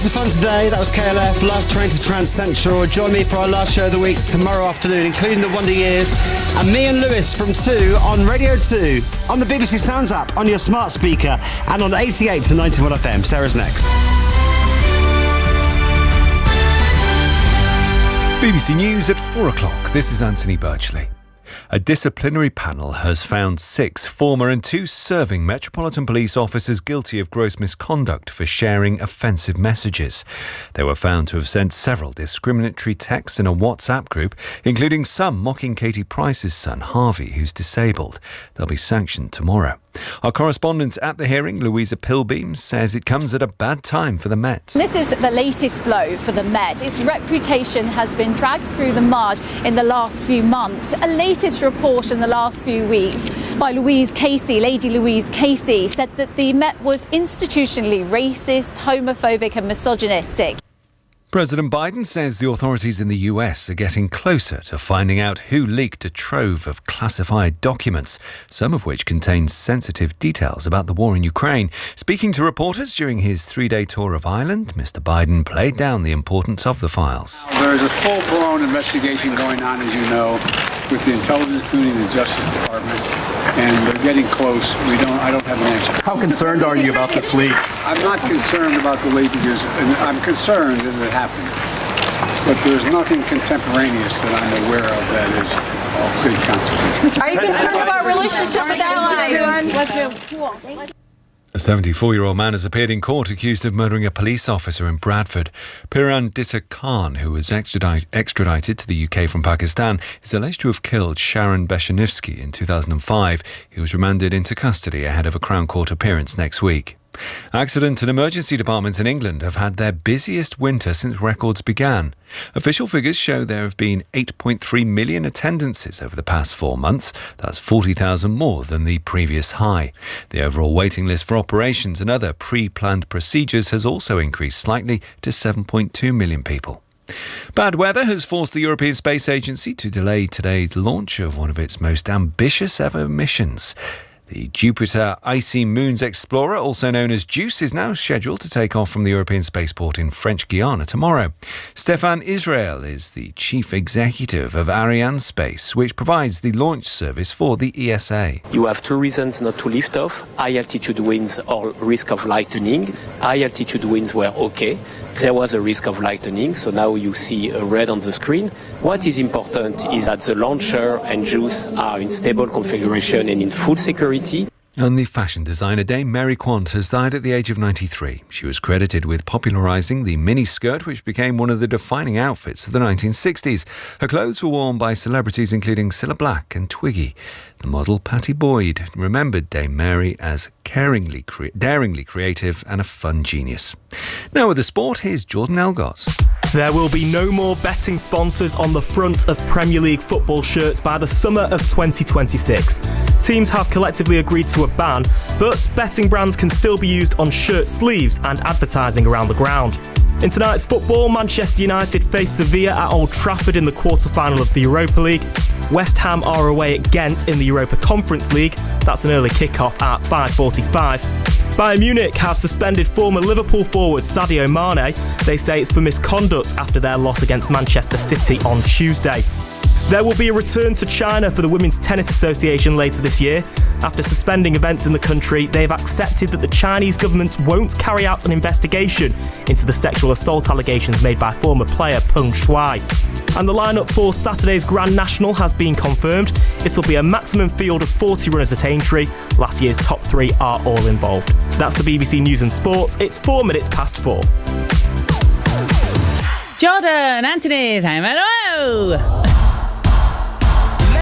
Loads of fun today. That was KLF, Last Train to Trans Central. Join me for our last show of the week tomorrow afternoon, including the Wonder Years, and me and Lewis from 2 on Radio 2, on the BBC Sounds app, on your smart speaker, and on 88 to 91 FM. Sarah's next. BBC News at 4 o'clock. This is Anthony Birchley. A disciplinary panel has found 6 former and 2 serving Metropolitan Police officers guilty of gross misconduct for sharing offensive messages. They were found to have sent several discriminatory texts in a WhatsApp group, including some mocking Katie Price's son, Harvey, who's disabled. They'll be sanctioned tomorrow. Our correspondent at the hearing, Louisa Pilbeam, says it comes at a bad time for the Met. This is the latest blow for the Met. Its reputation has been dragged through the mud in the last few months. A latest report in the last few weeks by Louise Casey, Lady Louise Casey, said that the Met was institutionally racist, homophobic and misogynistic. President Biden says the authorities in the US are getting closer to finding out who leaked a trove of classified documents, some of which contain sensitive details about the war in Ukraine. Speaking to reporters during his 3-day tour of Ireland, Mr. Biden played down the importance of the files. There is a full-blown investigation going on, as you know, with the intelligence community and the Justice Department, and they're getting close. I don't have an answer. How concerned are you about this leak? I'm not concerned about the leak because I'm concerned that it happened. But there's nothing contemporaneous that I'm aware of that is of big consequence. Are you concerned about relationship with allies? A 74-year-old man has appeared in court accused of murdering a police officer in Bradford. Pirandita Khan, who was extradited to the UK from Pakistan, is alleged to have killed Sharon Beshanivsky in 2005. He was remanded into custody ahead of a Crown Court appearance next week. Accident and emergency departments in England have had their busiest winter since records began. Official figures show there have been 8.3 million attendances over the past 4 months. That's 40,000 more than the previous high. The overall waiting list for operations and other pre-planned procedures has also increased slightly to 7.2 million people. Bad weather has forced the European Space Agency to delay today's launch of one of its most ambitious ever missions. The Jupiter Icy Moons Explorer, also known as JUICE, is now scheduled to take off from the European spaceport in French Guiana tomorrow. Stefan Israel is the chief executive of Arianespace, which provides the launch service for the ESA. You have 2 reasons not to lift off: high altitude winds or risk of lightning. High altitude winds were okay. There was a risk of lightning, so now you see a red on the screen. What is important is that the launcher and JUICE are in stable configuration and in full security. And the fashion designer Dame Mary Quant has died at the age of 93. She was credited with popularising the miniskirt, which became one of the defining outfits of the 1960s. Her clothes were worn by celebrities including Cilla Black and Twiggy. The model Patty Boyd remembered Dame Mary as daringly creative and a fun genius. Now with the sport, here's Jordan Elgott. There will be no more betting sponsors on the front of Premier League football shirts by the summer of 2026. Teams have collectively agreed to a ban, but betting brands can still be used on shirt sleeves and advertising around the ground. In tonight's football, Manchester United face Sevilla at Old Trafford in the quarter-final of the Europa League. West Ham are away at Ghent in the Europa Conference League. That's an early kick-off at 5:45. Bayern Munich have suspended former Liverpool forward Sadio Mane. They say it's for misconduct after their loss against Manchester City on Tuesday. There will be a return to China for the Women's Tennis Association later this year. After suspending events in the country, they've accepted that the Chinese government won't carry out an investigation into the sexual assault allegations made by former player Peng Shuai. And the lineup for Saturday's Grand National has been confirmed. It'll be a maximum field of 40 runners at Aintree. Last year's top 3 are all involved. That's the BBC News and Sports. It's 4 minutes past 4. Jordan, Anthony, time at